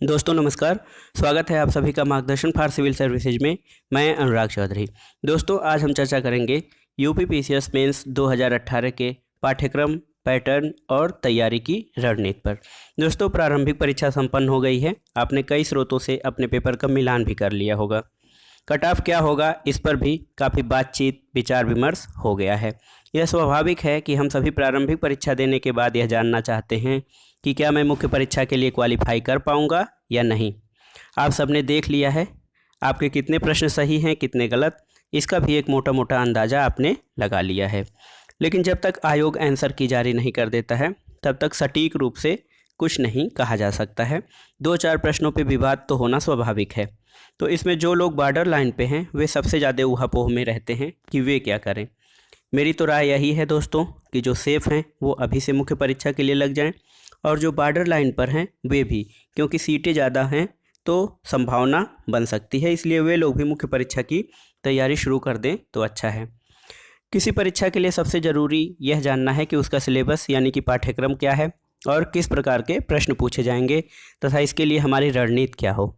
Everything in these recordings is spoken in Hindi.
दोस्तों नमस्कार। स्वागत है आप सभी का मार्गदर्शन फॉर सिविल सर्विसेज में। मैं अनुराग चौधरी। दोस्तों आज हम चर्चा करेंगे यूपी पीसीएस मेंस 2018 के पाठ्यक्रम, पैटर्न और तैयारी की रणनीति पर। दोस्तों प्रारंभिक परीक्षा संपन्न हो गई है। आपने कई स्रोतों से अपने पेपर का मिलान भी कर लिया होगा। कट ऑफ क्या होगा इस पर भी काफ़ी बातचीत, विचार विमर्श हो गया है। यह स्वाभाविक है कि हम सभी प्रारंभिक परीक्षा देने के बाद यह जानना चाहते हैं कि क्या मैं मुख्य परीक्षा के लिए क्वालिफाई कर पाऊंगा या नहीं। आप सबने देख लिया है आपके कितने प्रश्न सही हैं, कितने गलत, इसका भी एक मोटा मोटा अंदाज़ा आपने लगा लिया है। लेकिन जब तक आयोग आंसर की जारी नहीं कर देता है तब तक सटीक रूप से कुछ नहीं कहा जा सकता है। 2-4 प्रश्नों पे विवाद तो होना स्वाभाविक है। तो इसमें जो लोग बॉर्डर लाइन पे हैं वे सबसे ज़्यादा ऊहापोह में रहते हैं कि वे क्या करें। मेरी तो राय यही है दोस्तों कि जो सेफ़ हैं वो अभी से मुख्य परीक्षा के लिए लग जाएं, और जो बॉर्डर लाइन पर हैं वे भी, क्योंकि सीटें ज़्यादा हैं तो संभावना बन सकती है, इसलिए वे लोग भी मुख्य परीक्षा की तैयारी शुरू कर दें तो अच्छा है। किसी परीक्षा के लिए सबसे ज़रूरी यह जानना है कि उसका सिलेबस यानी कि पाठ्यक्रम क्या है और किस प्रकार के प्रश्न पूछे जाएंगे तथा इसके लिए हमारी रणनीति क्या हो।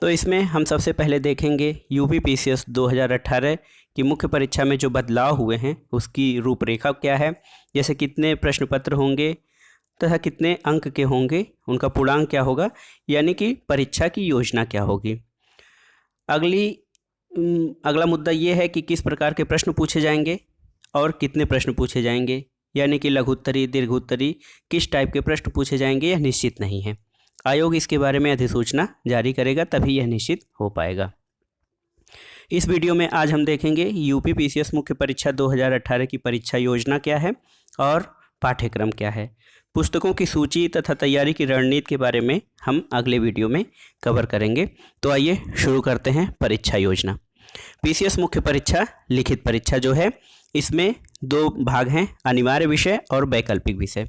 तो इसमें हम सबसे पहले देखेंगे यूपी पीसीएस 2018 की मुख्य परीक्षा में जो बदलाव हुए हैं उसकी रूपरेखा क्या है, जैसे कितने प्रश्न पत्र होंगे तथा कितने अंक के होंगे, उनका पूर्णांक क्या होगा, यानी कि परीक्षा की योजना क्या होगी। अगला मुद्दा ये है कि किस प्रकार के प्रश्न पूछे जाएंगे और कितने प्रश्न पूछे जाएंगे, यानी कि लघुत्तरी, दीर्घोत्तरी, किस टाइप के प्रश्न पूछे जाएंगे यह निश्चित नहीं है। आयोग इसके बारे में अधिसूचना जारी करेगा तभी यह निश्चित हो पाएगा। इस वीडियो में आज हम देखेंगे यूपी पीसीएस मुख्य परीक्षा 2018 की परीक्षा योजना क्या है और पाठ्यक्रम क्या है। पुस्तकों की सूची तथा तैयारी की रणनीति के बारे में हम अगले वीडियो में कवर करेंगे। तो आइए शुरू करते हैं परीक्षा योजना। पीसीएस मुख्य परीक्षा लिखित परीक्षा जो है इसमें 2 भाग हैं, अनिवार्य विषय और वैकल्पिक विषय।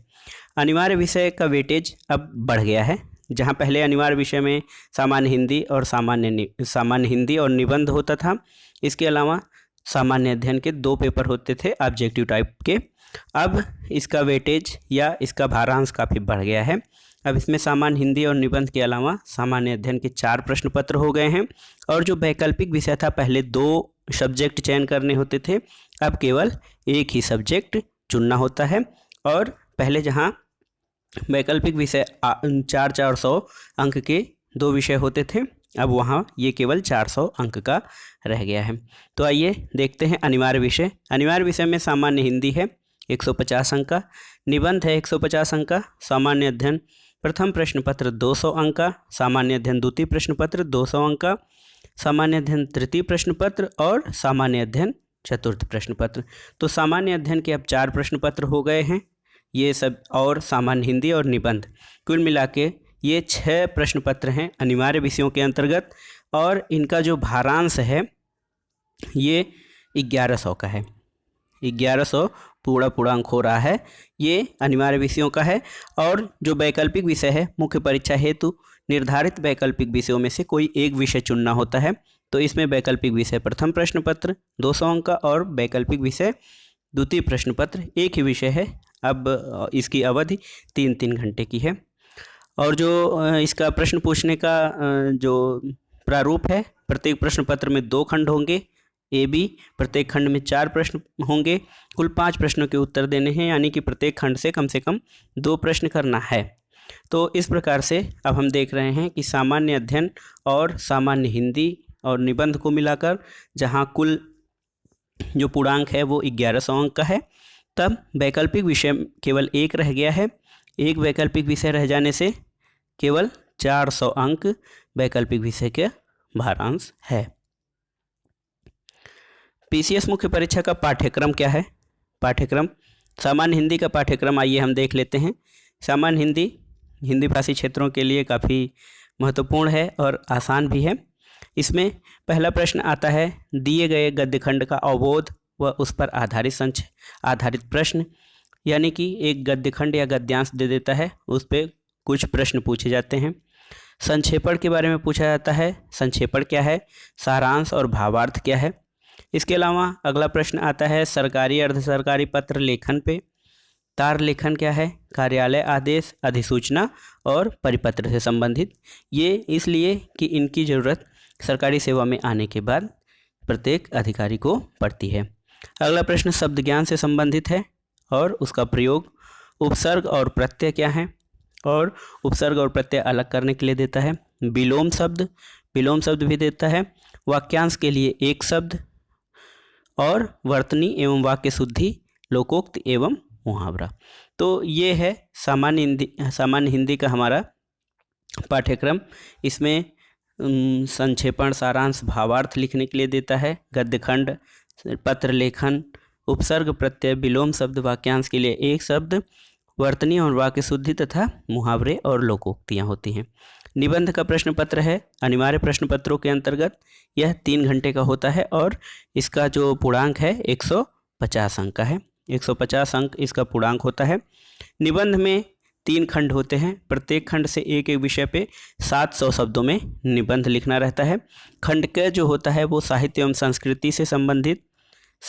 अनिवार्य विषय का वेटेज अब बढ़ गया है। जहां पहले अनिवार्य विषय में सामान्य हिंदी और निबंध होता था, इसके अलावा सामान्य अध्ययन के 2 पेपर होते थे ऑब्जेक्टिव टाइप के। अब इसका वेटेज या इसका भारांश काफ़ी बढ़ गया है। अब इसमें सामान्य हिंदी और निबंध के अलावा सामान्य अध्ययन के 4 प्रश्न पत्र हो गए हैं, और जो वैकल्पिक विषय था पहले 2 सब्जेक्ट चयन करने होते थे, अब केवल एक ही सब्जेक्ट चुनना होता है। और पहले जहां वैकल्पिक विषय 400 अंक के 2 विषय होते थे, अब वहाँ ये केवल 400 अंक का रह गया है। तो आइए देखते हैं अनिवार्य विषय। अनिवार्य विषय में सामान्य हिंदी है 150 अंक का, निबंध है 150 अंक का, सामान्य अध्ययन प्रथम प्रश्न पत्र 200 अंक का, सामान्य अध्ययन द्वितीय प्रश्न पत्र 200 अंक का, सामान्य अध्ययन तृतीय प्रश्न पत्र और सामान्य अध्ययन चतुर्थ प्रश्न पत्र। तो सामान्य अध्ययन के अब 4 प्रश्न पत्र हो गए हैं ये सब, और सामान्य हिंदी और निबंध कुल मिला के ये 6 प्रश्न पत्र हैं अनिवार्य विषयों के अंतर्गत, और इनका जो भारांश है ये 1100 का है। 1100 पूरा अंक हो रहा है, ये अनिवार्य विषयों का है। और जो वैकल्पिक विषय है, मुख्य परीक्षा हेतु निर्धारित वैकल्पिक विषयों में से कोई एक विषय चुनना होता है। तो इसमें वैकल्पिक विषय प्रथम प्रश्न पत्र 200 अंक का और वैकल्पिक विषय द्वितीय प्रश्न पत्र एक ही विषय है। अब इसकी अवधि 3-3 घंटे की है। और जो इसका प्रश्न पूछने का जो प्रारूप है, प्रत्येक प्रश्न पत्र में 2 खंड होंगे ए बी, प्रत्येक खंड में 4 प्रश्न होंगे, कुल 5 प्रश्नों के उत्तर देने हैं, यानी कि प्रत्येक खंड से कम 2 प्रश्न करना है। तो इस प्रकार से अब हम देख रहे हैं कि सामान्य अध्ययन और सामान्य हिंदी और निबंध को मिलाकर जहां कुल जो पूर्णांक है वो 1100 अंक का है, तब वैकल्पिक विषय केवल एक रह गया है। एक वैकल्पिक विषय रह जाने से केवल 400 अंक वैकल्पिक विषय के भारांश है। पीसीएस मुख्य परीक्षा का पाठ्यक्रम क्या है। पाठ्यक्रम सामान्य हिंदी का पाठ्यक्रम आइए हम देख लेते हैं। सामान्य हिंदी भाषी क्षेत्रों के लिए काफ़ी महत्वपूर्ण है और आसान भी है। इसमें पहला प्रश्न आता है दिए गए गद्य खंड का अवबोध व उस पर आधारित प्रश्न, यानी कि एक गद्य खंड या गद्यांश दे देता है, उस पर कुछ प्रश्न पूछे जाते हैं। संक्षेपण के बारे में पूछा जाता है, संक्षेपण क्या है, सारांश और भावार्थ क्या है। इसके अलावा अगला प्रश्न आता है सरकारी अर्ध सरकारी पत्र लेखन पे, कार्य लेखन क्या है? कार्यालय आदेश, अधिसूचना और परिपत्र से संबंधित। ये इसलिए कि इनकी ज़रूरत सरकारी सेवा में आने के बाद प्रत्येक अधिकारी को पड़ती है। अगला प्रश्न शब्द ज्ञान से संबंधित है और उसका प्रयोग। उपसर्ग और प्रत्यय क्या है? और उपसर्ग और प्रत्यय अलग करने के लिए देता है। विलोम शब्द भी देता है। वाक्यांश के लिए एक शब्द और वर्तनी एवं वाक्य शुद्धि, लोकोक्त एवं मुहावरा। तो ये है सामान्य हिंदी का हमारा पाठ्यक्रम। इसमें संक्षेपण, सारांश, भावार्थ लिखने के लिए देता है। गद्यखंड, पत्र लेखन, उपसर्ग, प्रत्यय, विलोम शब्द, वाक्यांश के लिए एक शब्द, वर्तनी और वाक्य शुद्धि तथा मुहावरे और लोकोक्तियाँ होती हैं। निबंध का प्रश्न पत्र है। अनिवार्य प्रश्न पत्रों के अंतर्गत यह 3 घंटे का होता है और इसका जो पूर्णांक है 150 अंक का है। 150 अंक इसका पूर्णांक होता है। निबंध में 3 खंड होते हैं। प्रत्येक खंड से एक विषय पे 700 शब्दों में निबंध लिखना रहता है। खंड क जो होता है वो साहित्य एवं संस्कृति से संबंधित,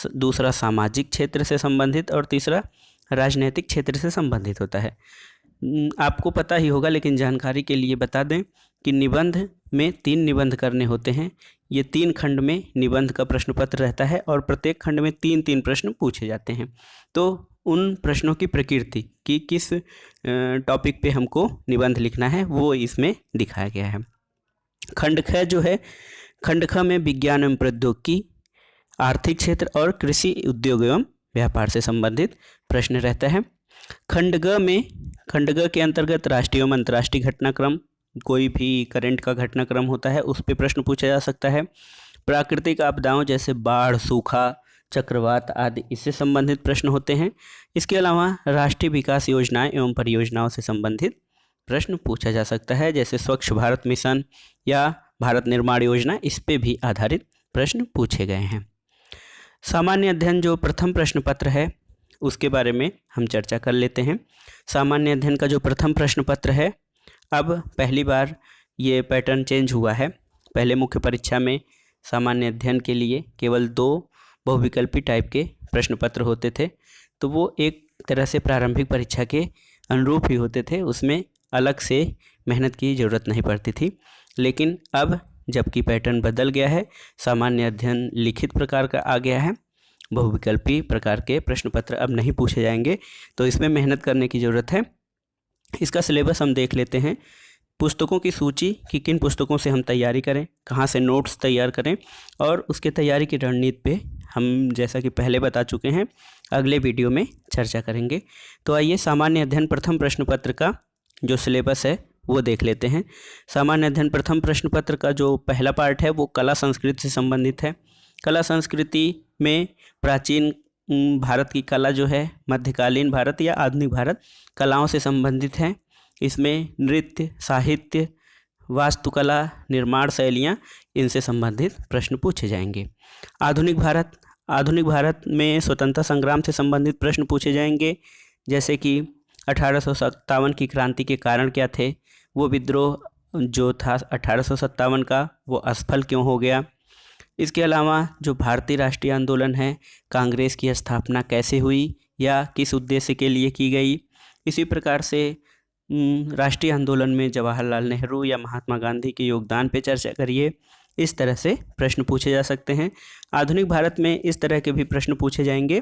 दूसरा सामाजिक क्षेत्र से संबंधित और तीसरा राजनीतिक क्षेत्र से संबंधित होता है। आपको पता ही होगा, लेकिन जानकारी के लिए बता दें कि निबंध में 3 निबंध करने होते हैं। ये 3 खंड में निबंध का प्रश्न पत्र रहता है और प्रत्येक खंड में 3-3 प्रश्न पूछे जाते हैं। तो उन प्रश्नों की प्रकृति कि किस टॉपिक पे हमको निबंध लिखना है वो इसमें दिखाया गया है। खंड ख जो है, खंड ख में विज्ञान एवं प्रौद्योगिकी, आर्थिक क्षेत्र और कृषि, उद्योग एवं व्यापार से संबंधित प्रश्न रहता है। खंड ग के अंतर्गत राष्ट्रीय एवं अंतर्राष्ट्रीय घटनाक्रम, कोई भी करंट का घटनाक्रम होता है उस पर प्रश्न पूछा जा सकता है। प्राकृतिक आपदाओं जैसे बाढ़, सूखा, चक्रवात आदि, इससे संबंधित प्रश्न होते हैं। इसके अलावा राष्ट्रीय विकास योजनाएं एवं परियोजनाओं से संबंधित प्रश्न पूछा जा सकता है, जैसे स्वच्छ भारत मिशन या भारत निर्माण योजना, इस पे भी आधारित प्रश्न पूछे गए हैं। सामान्य अध्ययन जो प्रथम प्रश्न पत्र है उसके बारे में हम चर्चा कर लेते हैं। सामान्य अध्ययन का जो प्रथम प्रश्न पत्र है, अब पहली बार ये पैटर्न चेंज हुआ है। पहले मुख्य परीक्षा में सामान्य अध्ययन के लिए केवल 2 बहुविकल्पी टाइप के प्रश्न पत्र होते थे, तो वो एक तरह से प्रारंभिक परीक्षा के अनुरूप ही होते थे, उसमें अलग से मेहनत की ज़रूरत नहीं पड़ती थी। लेकिन अब जबकि पैटर्न बदल गया है, सामान्य अध्ययन लिखित प्रकार का आ गया है, बहुविकल्पी प्रकार के प्रश्न पत्र अब नहीं पूछे जाएंगे, तो इसमें मेहनत करने की ज़रूरत है। इसका सिलेबस हम देख लेते हैं। पुस्तकों की सूची कि किन पुस्तकों से हम तैयारी करें, कहाँ से नोट्स तैयार करें और उसके तैयारी की रणनीति पे हम जैसा कि पहले बता चुके हैं अगले वीडियो में चर्चा करेंगे। तो आइए सामान्य अध्ययन प्रथम प्रश्न पत्र का जो सिलेबस है वो देख लेते हैं। सामान्य अध्ययन प्रथम प्रश्न पत्र का जो पहला पार्ट है वो कला संस्कृति से संबंधित है। कला संस्कृति में प्राचीन भारत की कला जो है, मध्यकालीन भारत या आधुनिक भारत, कलाओं से संबंधित है। इसमें नृत्य, साहित्य, वास्तुकला, निर्माण शैलियाँ, इनसे संबंधित प्रश्न पूछे जाएंगे। आधुनिक भारत में स्वतंत्रता संग्राम से संबंधित प्रश्न पूछे जाएंगे, जैसे कि 1857 की क्रांति के कारण क्या थे, वो विद्रोह जो था 1857 का वो असफल क्यों हो गया। इसके अलावा जो भारतीय राष्ट्रीय आंदोलन है, कांग्रेस की स्थापना कैसे हुई या किस उद्देश्य के लिए की गई। इसी प्रकार से राष्ट्रीय आंदोलन में जवाहरलाल नेहरू या महात्मा गांधी के योगदान पे चर्चा करिए। इस तरह से प्रश्न पूछे जा सकते हैं। आधुनिक भारत में इस तरह के भी प्रश्न पूछे जाएंगे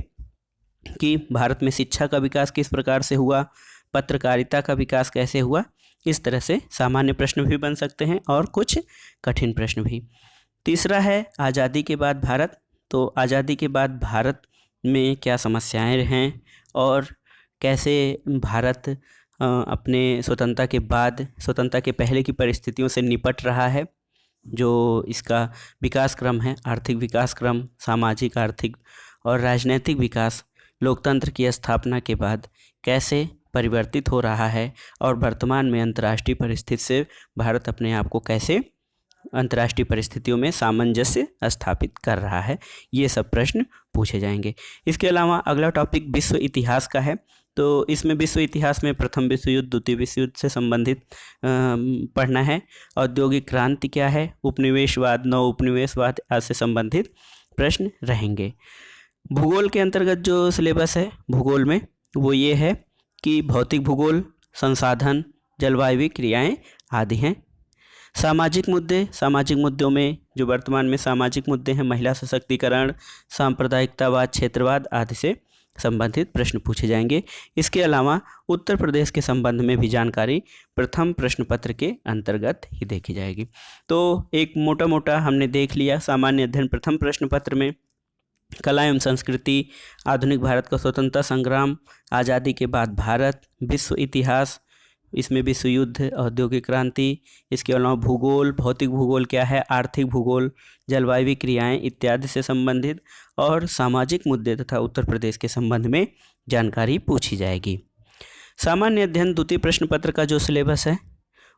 कि भारत में शिक्षा का विकास किस प्रकार से हुआ, पत्रकारिता का विकास कैसे हुआ। इस तरह से सामान्य प्रश्न भी बन सकते हैं और कुछ कठिन प्रश्न भी। तीसरा है आज़ादी के बाद भारत। तो आज़ादी के बाद भारत में क्या समस्याएं हैं और कैसे भारत अपने स्वतंत्रता के बाद, स्वतंत्रता के पहले की परिस्थितियों से निपट रहा है। जो इसका विकास क्रम है, आर्थिक विकास क्रम, सामाजिक, आर्थिक और राजनीतिक विकास लोकतंत्र की स्थापना के बाद कैसे परिवर्तित हो रहा है और वर्तमान में अंतर्राष्ट्रीय परिस्थिति से भारत अपने आप को कैसे अंतर्राष्ट्रीय परिस्थितियों में सामंजस्य स्थापित कर रहा है। ये सब प्रश्न पूछे जाएंगे। इसके अलावा अगला टॉपिक विश्व इतिहास का है। तो इसमें विश्व इतिहास में प्रथम विश्व युद्ध, द्वितीय विश्व युद्ध से संबंधित पढ़ना है। औद्योगिक क्रांति क्या है, उपनिवेशवाद, नव उपनिवेशवाद आदि से संबंधित प्रश्न रहेंगे। भूगोल के अंतर्गत जो सिलेबस है, भूगोल में वो ये है कि भौतिक भूगोल, संसाधन, जलवायु क्रियाएं आदि हैं। सामाजिक मुद्दों में जो वर्तमान में सामाजिक मुद्दे हैं, महिला सशक्तिकरण, सांप्रदायिकतावाद, क्षेत्रवाद आदि से संबंधित प्रश्न पूछे जाएंगे। इसके अलावा उत्तर प्रदेश के संबंध में भी जानकारी प्रथम प्रश्न पत्र के अंतर्गत ही देखी जाएगी। तो एक मोटा मोटा हमने देख लिया सामान्य अध्ययन प्रथम प्रश्न पत्र में कला एवं संस्कृति, आधुनिक भारत का स्वतंत्रता संग्राम, आज़ादी के बाद भारत, विश्व इतिहास, इसमें विश्व युद्ध, औद्योगिक क्रांति, इसके अलावा भूगोल, भौतिक भूगोल क्या है, आर्थिक भूगोल, जलवायु क्रियाएं इत्यादि से संबंधित और सामाजिक मुद्दे तथा उत्तर प्रदेश के संबंध में जानकारी पूछी जाएगी। सामान्य अध्ययन द्वितीय प्रश्न पत्र का जो सिलेबस है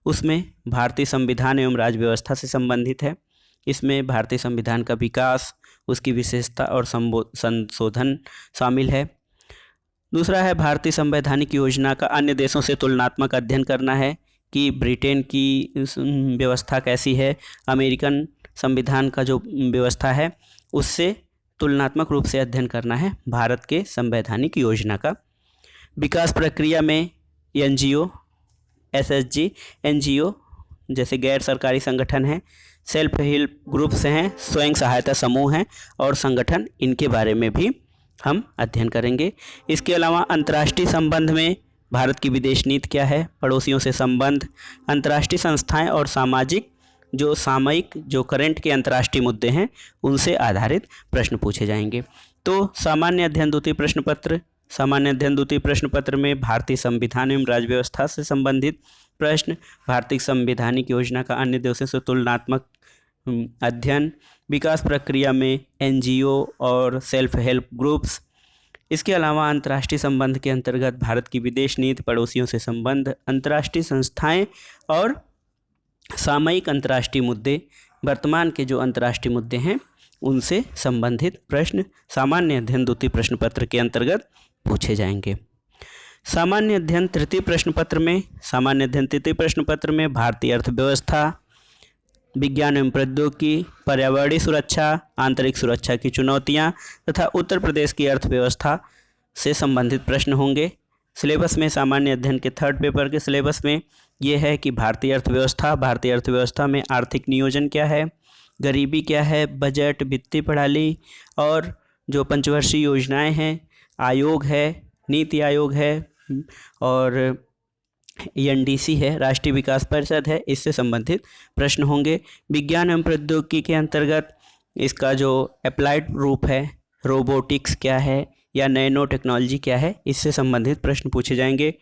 उसमें भारतीय संविधान एवं राज्य व्यवस्था से संबंधित है। इसमें भारतीय संविधान का विकास, उसकी विशेषता और संशोधन शामिल है। दूसरा है भारतीय संवैधानिक योजना का अन्य देशों से तुलनात्मक अध्ययन करना है कि ब्रिटेन की व्यवस्था कैसी है, अमेरिकन संविधान का जो व्यवस्था है उससे तुलनात्मक रूप से अध्ययन करना है भारत के संवैधानिक योजना का। विकास प्रक्रिया में एनजीओ, एसएचजी, एनजीओ जैसे गैर सरकारी संगठन हैं, सेल्फ हेल्प ग्रुप्स हैं, स्वयं सहायता समूह हैं और संगठन, इनके बारे में भी हम अध्ययन करेंगे। इसके अलावा अंतर्राष्ट्रीय संबंध में भारत की विदेश नीति क्या है, पड़ोसियों से संबंध, अंतर्राष्ट्रीय संस्थाएं और सामयिक जो करंट के अंतर्राष्ट्रीय मुद्दे हैं उनसे आधारित प्रश्न पूछे जाएंगे। तो सामान्य अध्ययन द्वितीय प्रश्न पत्र में भारतीय संविधान एवं राज्य व्यवस्था से संबंधित प्रश्न, भारतीय संवैधानिक योजना का अन्य देशों से तुलनात्मक अध्ययन, विकास प्रक्रिया में एनजीओ और सेल्फ हेल्प ग्रुप्स, इसके अलावा अंतर्राष्ट्रीय संबंध के अंतर्गत भारत की विदेश नीति, पड़ोसियों से संबंध, अंतर्राष्ट्रीय संस्थाएं और सामयिक अंतर्राष्ट्रीय मुद्दे, वर्तमान के जो अंतर्राष्ट्रीय मुद्दे हैं उनसे संबंधित प्रश्न सामान्य अध्ययन द्वितीय प्रश्न पत्र के अंतर्गत पूछे जाएंगे। सामान्य अध्ययन तृतीय प्रश्न पत्र में भारतीय अर्थव्यवस्था, विज्ञान एवं प्रौद्योगिकी, पर्यावरणीय सुरक्षा, आंतरिक सुरक्षा की चुनौतियां तथा उत्तर प्रदेश की अर्थव्यवस्था से संबंधित प्रश्न होंगे। सिलेबस में सामान्य अध्ययन के थर्ड पेपर के सिलेबस में ये है कि भारतीय अर्थव्यवस्था में आर्थिक नियोजन क्या है, गरीबी क्या है, बजट, वित्तीय प्रणाली और जो पंचवर्षीय योजनाएं हैं, आयोग है, नीति आयोग है और एनडीसी है, राष्ट्रीय विकास परिषद है, इससे संबंधित प्रश्न होंगे। विज्ञान एवं प्रौद्योगिकी के अंतर्गत इसका जो अप्लाइड रूप है, रोबोटिक्स क्या है या नैनो टेक्नोलॉजी क्या है, इससे संबंधित प्रश्न पूछे जाएंगे।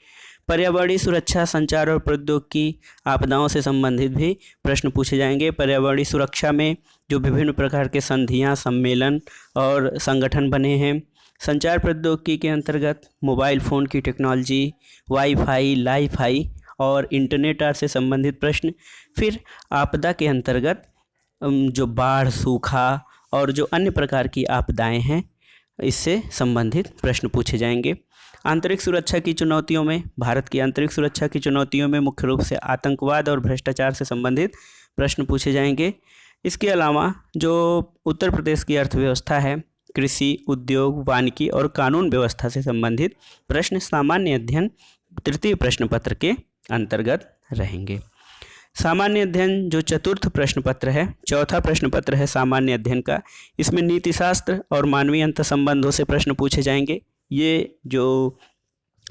पर्यावरणीय सुरक्षा, संचार और प्रौद्योगिकी, आपदाओं से संबंधित भी प्रश्न पूछे जाएंगे। पर्यावरणीय सुरक्षा में जो विभिन्न प्रकार के संधियां, सम्मेलन और संगठन बने हैं। संचार प्रौद्योगिकी के अंतर्गत मोबाइल फ़ोन की टेक्नोलॉजी, वाईफाई, लाईफाई और इंटरनेट से संबंधित प्रश्न। फिर आपदा के अंतर्गत जो बाढ़, सूखा और जो अन्य प्रकार की आपदाएं हैं, इससे संबंधित प्रश्न पूछे जाएंगे। आंतरिक सुरक्षा की चुनौतियों में, भारत की आंतरिक सुरक्षा की चुनौतियों में मुख्य रूप से आतंकवाद और भ्रष्टाचार से संबंधित प्रश्न पूछे जाएंगे। इसके अलावा जो उत्तर प्रदेश की अर्थव्यवस्था है, कृषि, उद्योग, वानिकी और कानून व्यवस्था से संबंधित प्रश्न सामान्य अध्ययन तृतीय प्रश्न पत्र के अंतर्गत रहेंगे। सामान्य अध्ययन जो चतुर्थ प्रश्न पत्र है, चौथा प्रश्न पत्र है सामान्य अध्ययन का, इसमें नीति शास्त्र और मानवीय अंतर्संबंधों से प्रश्न पूछे जाएंगे। ये जो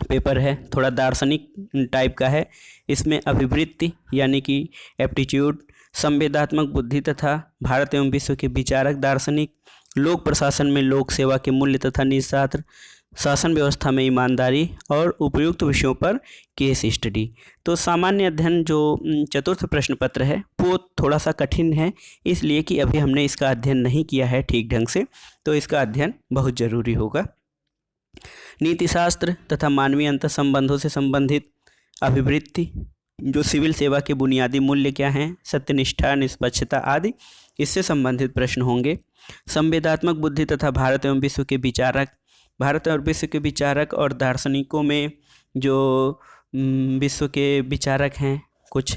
पेपर है थोड़ा दार्शनिक टाइप का है। इसमें अभिवृत्ति यानी कि एप्टीट्यूड, संवेदात्मक बुद्धि तथा भारत एवं विश्व के विचारक दार्शनिक, लोक प्रशासन में लोक सेवा के मूल्य तथा निस्वार्थ शासन व्यवस्था में ईमानदारी और उपयुक्त विषयों पर केस स्टडी। तो सामान्य अध्ययन जो चतुर्थ प्रश्न पत्र है वो थोड़ा सा कठिन है, इसलिए कि अभी हमने इसका अध्ययन नहीं किया है ठीक ढंग से, तो इसका अध्ययन बहुत ज़रूरी होगा। नीति शास्त्र तथा मानवीय अंतर संबंधों से संबंधित अभिवृत्ति, जो सिविल सेवा के बुनियादी मूल्य क्या हैं, सत्यनिष्ठा, निष्पक्षता आदि, इससे संबंधित प्रश्न होंगे। संवेदात्मक बुद्धि तथा भारत एवं विश्व के विचारक, भारत और विश्व के विचारक और दार्शनिकों में जो विश्व के विचारक हैं कुछ,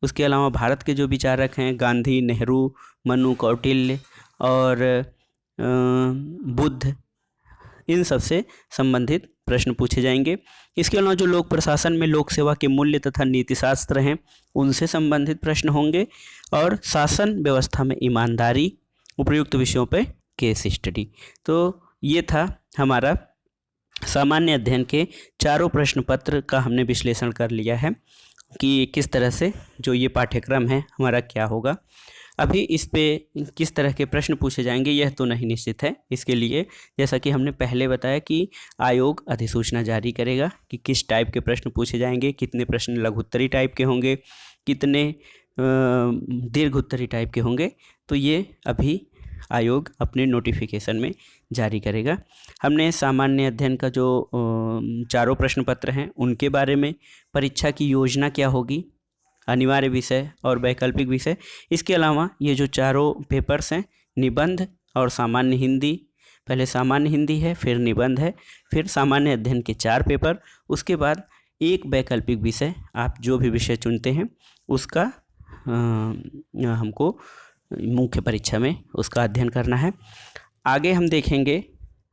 उसके अलावा भारत के जो विचारक हैं गांधी, नेहरू, मनु, कौटिल्य और बुद्ध, इन सब से संबंधित प्रश्न पूछे जाएंगे। इसके अलावा जो लोक प्रशासन में लोक सेवा के मूल्य तथा नीति शास्त्र हैं उनसे संबंधित प्रश्न होंगे, और शासन व्यवस्था में ईमानदारी, उपयुक्त विषयों पर केस स्टडी। तो ये था हमारा सामान्य अध्ययन के चारों प्रश्न पत्र का हमने विश्लेषण कर लिया है कि किस तरह से जो ये पाठ्यक्रम है हमारा क्या होगा। अभी इस पे किस तरह के प्रश्न पूछे जाएंगे यह तो नहीं निश्चित है। इसके लिए जैसा कि हमने पहले बताया कि आयोग अधिसूचना जारी करेगा कि किस टाइप के प्रश्न पूछे जाएंगे, कितने प्रश्न लघुत्तरी टाइप के होंगे, कितने दीर्घ उत्तरी टाइप के होंगे। तो ये अभी आयोग अपने नोटिफिकेशन में जारी करेगा। हमने सामान्य अध्ययन का जो चारों प्रश्न पत्र हैं उनके बारे में, परीक्षा की योजना क्या होगी, अनिवार्य विषय और वैकल्पिक विषय, इसके अलावा ये जो चारों पेपर्स हैं निबंध और सामान्य हिंदी, पहले सामान्य हिंदी है, फिर निबंध है, फिर सामान्य अध्ययन के 4 पेपर, उसके बाद एक वैकल्पिक विषय, आप जो भी विषय चुनते हैं उसका हमको मुख्य परीक्षा में उसका अध्ययन करना है। आगे हम देखेंगे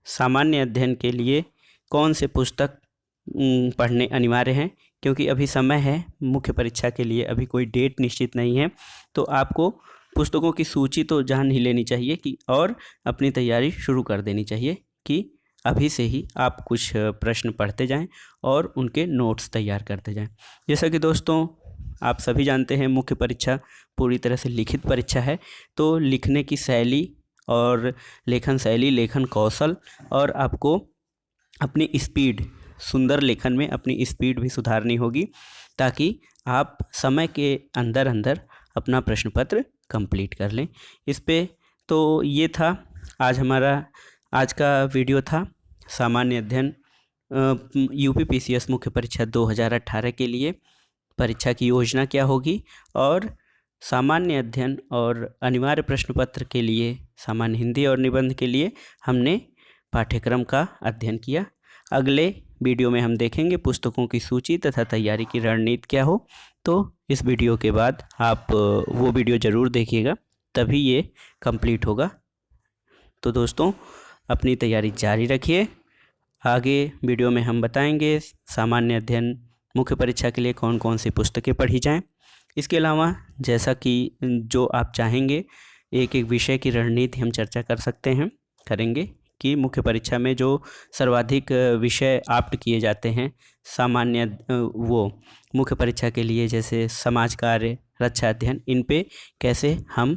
सामान्य अध्ययन के लिए कौन से पुस्तक पढ़ने अनिवार्य हैं, क्योंकि अभी समय है मुख्य परीक्षा के लिए, अभी कोई डेट निश्चित नहीं है। तो आपको पुस्तकों की सूची तो जान ही लेनी चाहिए कि और अपनी तैयारी शुरू कर देनी चाहिए कि अभी से ही आप कुछ प्रश्न पढ़ते जाएं और उनके नोट्स तैयार करते जाएं। जैसा कि दोस्तों आप सभी जानते हैं मुख्य परीक्षा पूरी तरह से लिखित परीक्षा है, तो लिखने की शैली और लेखन शैली, लेखन कौशल और आपको अपनी स्पीड, सुंदर लेखन में अपनी स्पीड भी सुधारनी होगी ताकि आप समय के अंदर अंदर अपना प्रश्न पत्र कंप्लीट कर लें। इस पे तो ये था आज का वीडियो था सामान्य अध्ययन यूपी पीसीएस मुख्य परीक्षा 2018 के लिए परीक्षा की योजना क्या होगी, और सामान्य अध्ययन और अनिवार्य प्रश्न पत्र के लिए सामान्य हिंदी और निबंध के लिए हमने पाठ्यक्रम का अध्ययन किया। अगले वीडियो में हम देखेंगे पुस्तकों की सूची तथा तैयारी की रणनीति क्या हो। तो इस वीडियो के बाद आप वो वीडियो ज़रूर देखिएगा, तभी ये कंप्लीट होगा। तो दोस्तों अपनी तैयारी जारी रखिए। आगे वीडियो में हम बताएंगे सामान्य अध्ययन मुख्य परीक्षा के लिए कौन कौन सी पुस्तकें पढ़ी जाएं। इसके अलावा जैसा कि जो आप चाहेंगे एक एक विषय की रणनीति हम चर्चा करेंगे कि मुख्य परीक्षा में जो सर्वाधिक विषय आप्ट किए जाते हैं सामान्य वो मुख्य परीक्षा के लिए, जैसे समाज कार्य, रक्षा अध्ययन, इन पे कैसे हम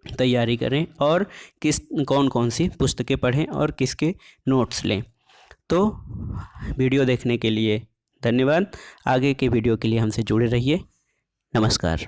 तैयारी करें और कौन कौन सी पुस्तकें पढ़ें और किसके नोट्स लें। तो वीडियो देखने के लिए धन्यवाद। आगे के वीडियो के लिए हमसे जुड़े रहिए। नमस्कार।